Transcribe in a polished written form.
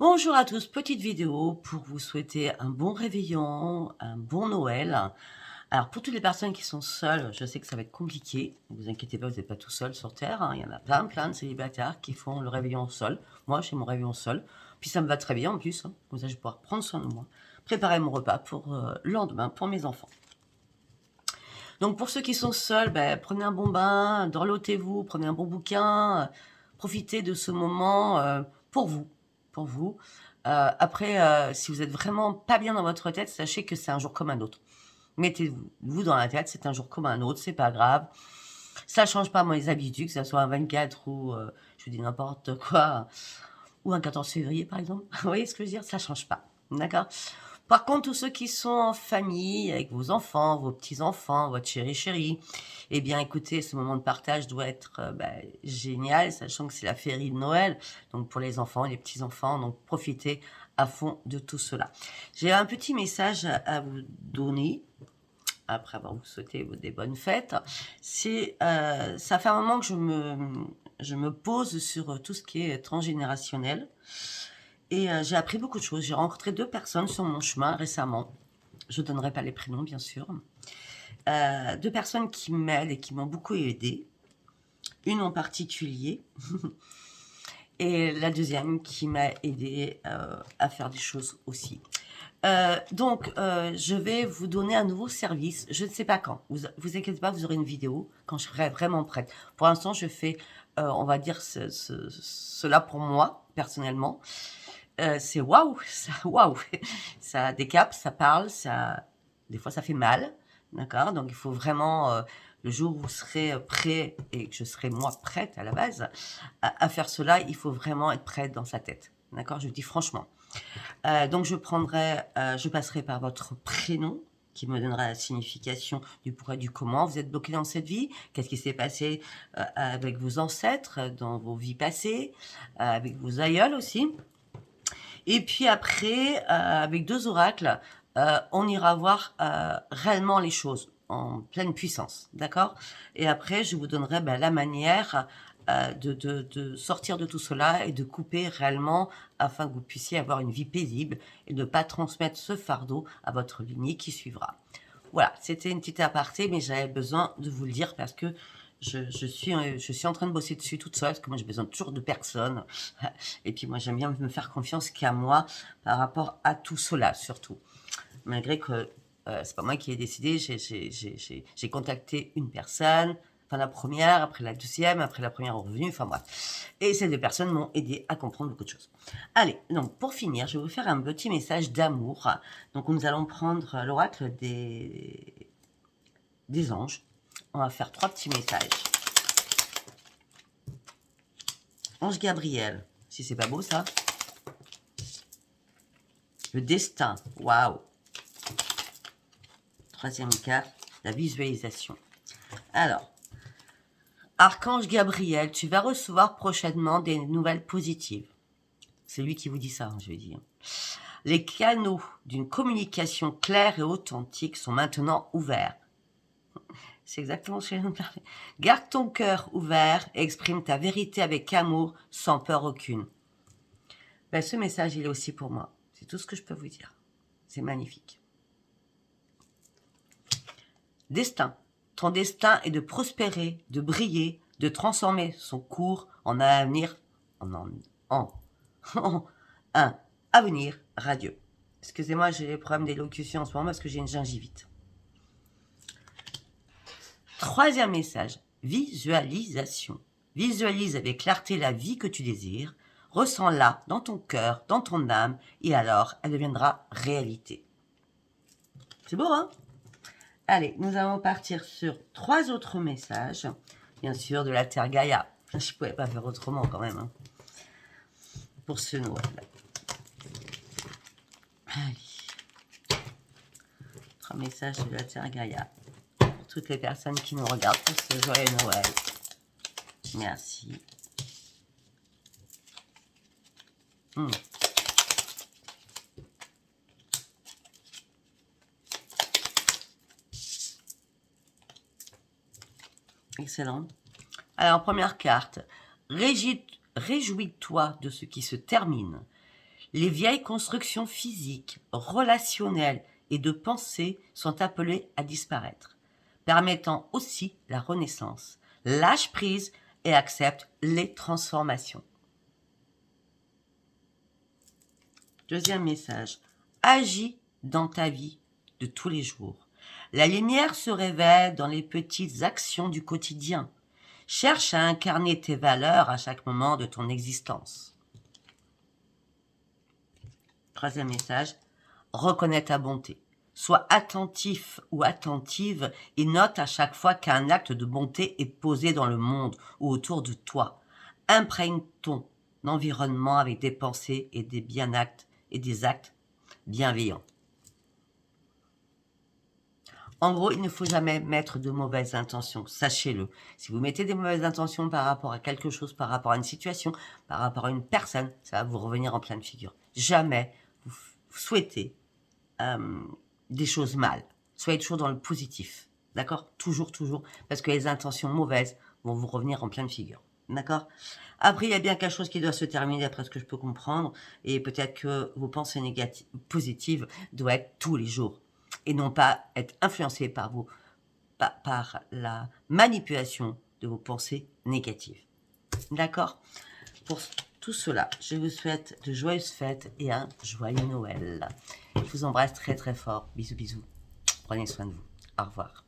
Bonjour à tous, petite vidéo pour vous souhaiter un bon réveillon, un bon Noël. Alors pour toutes les personnes qui sont seules, je sais que ça va être compliqué. Ne vous inquiétez pas, vous n'êtes pas tout seul sur Terre, hein. Il y en a plein de célibataires qui font le réveillon seul. Moi, j'ai mon réveillon seul. Puis ça me va très bien en plus, hein. Comme ça, je vais pouvoir prendre soin de moi, préparer mon repas pour le lendemain pour mes enfants. Donc pour ceux qui sont seuls, prenez un bon bain, dorlotez-vous, prenez un bon bouquin, profitez de ce moment pour vous. Pour vous. Après, si vous êtes vraiment pas bien dans votre tête, sachez que c'est un jour comme un autre. Mettez-vous dans la tête, c'est un jour comme un autre, c'est pas grave. Ça change pas mes habitudes, que ce soit un 24 ou, je vous dis n'importe quoi, ou un 14 février par exemple. Vous voyez ce que je veux dire? Ça change pas. D'accord? Par contre, tous ceux qui sont en famille, avec vos enfants, vos petits-enfants, votre chéri, eh bien, écoutez, ce moment de partage doit être génial, sachant que c'est la féerie de Noël, donc pour les enfants, les petits-enfants, donc profitez à fond de tout cela. J'ai un petit message à vous donner, après avoir vous souhaité des bonnes fêtes. Ça fait un moment que je me pose sur tout ce qui est transgénérationnel. Et j'ai appris beaucoup de choses. J'ai rencontré 2 personnes sur mon chemin récemment. Je ne donnerai pas les prénoms, bien sûr. 2 personnes qui m'aident et qui m'ont beaucoup aidée. Une en particulier. Et la deuxième qui m'a aidée à faire des choses aussi. Je vais vous donner un nouveau service. Je ne sais pas quand. Vous inquiétez pas, vous aurez une vidéo quand je serai vraiment prête. Pour l'instant, je fais, on va dire, cela pour moi, personnellement. C'est waouh, waouh, ça décape, ça parle, des fois ça fait mal, d'accord. Donc il faut vraiment le jour où vous serez prêt et que je serai moi prête à la base à faire cela, il faut vraiment être prête dans sa tête, d'accord. Je dis franchement. Donc je passerai par votre prénom qui me donnera la signification du pourquoi du comment. Vous êtes bloqué dans cette vie. Qu'est-ce qui s'est passé avec vos ancêtres dans vos vies passées, avec vos aïeuls aussi. Et puis après, avec 2 oracles, on ira voir réellement les choses en pleine puissance, d'accord. Et après, je vous donnerai la manière de sortir de tout cela et de couper réellement afin que vous puissiez avoir une vie paisible et ne pas transmettre ce fardeau à votre lignée qui suivra. Voilà, c'était une petite aparté, mais j'avais besoin de vous le dire parce que je suis en train de bosser dessus toute seule, parce que moi j'ai besoin toujours de personne. Et puis moi j'aime bien me faire confiance qu'à moi par rapport à tout cela surtout. Malgré que c'est pas moi qui ai décidé, j'ai contacté une personne, enfin la première, après la deuxième, après la première revenue, enfin bref. Et ces 2 personnes m'ont aidé à comprendre beaucoup de choses. Allez, donc pour finir, je vais vous faire un petit message d'amour. Donc nous allons prendre l'oracle des anges. On va faire 3 petits messages. Ange Gabriel, si c'est pas beau ça. Le destin, waouh. 3e carte, la visualisation. Alors, Archange Gabriel, tu vas recevoir prochainement des nouvelles positives. C'est lui qui vous dit ça, hein, je vais dire. Les canaux d'une communication claire et authentique sont maintenant ouverts. C'est exactement ce que je viens de parler. Garde ton cœur ouvert et exprime ta vérité avec amour, sans peur aucune. Ce message, il est aussi pour moi. C'est tout ce que je peux vous dire. C'est magnifique. Destin. Ton destin est de prospérer, de briller, de transformer son cours en un avenir, en un avenir radieux. Excusez-moi, j'ai des problèmes d'élocution en ce moment parce que j'ai une gingivite. 3e message, visualisation. Visualise avec clarté la vie que tu désires, ressens-la dans ton cœur, dans ton âme, et alors elle deviendra réalité. C'est beau, hein? Allez, nous allons partir sur 3 autres messages, bien sûr, de la Terre Gaïa. Je ne pouvais pas faire autrement quand même, hein, pour ce Noël. Allez. 3 messages de la Terre Gaïa. Pour toutes les personnes qui nous regardent pour ce joyeux Noël. Merci. Excellent. Alors, première carte. Réjouis-toi de ce qui se termine. Les vieilles constructions physiques, relationnelles et de pensée sont appelées à disparaître, permettant aussi la renaissance. Lâche prise et accepte les transformations. Deuxième message. Agis dans ta vie de tous les jours. La lumière se révèle dans les petites actions du quotidien. Cherche à incarner tes valeurs à chaque moment de ton existence. Troisième message. Reconnais ta bonté. Sois attentif ou attentive et note à chaque fois qu'un acte de bonté est posé dans le monde ou autour de toi. Imprègne ton environnement avec des pensées et des actes bienveillants. En gros, il ne faut jamais mettre de mauvaises intentions, sachez-le. Si vous mettez des mauvaises intentions par rapport à quelque chose, par rapport à une situation, par rapport à une personne, ça va vous revenir en pleine figure. Jamais vous souhaitez des choses mal. Soyez toujours dans le positif, d'accord? Toujours, parce que les intentions mauvaises vont vous revenir en pleine figure, d'accord? Après, il y a bien quelque chose qui doit se terminer, d'après ce que je peux comprendre, et peut-être que vos pensées positives doivent être tous les jours, et non pas être influencées par la manipulation de vos pensées négatives, d'accord? Pour tout cela, je vous souhaite de joyeuses fêtes et un joyeux Noël. Je vous embrasse très très fort. Bisous, bisous. Prenez soin de vous. Au revoir.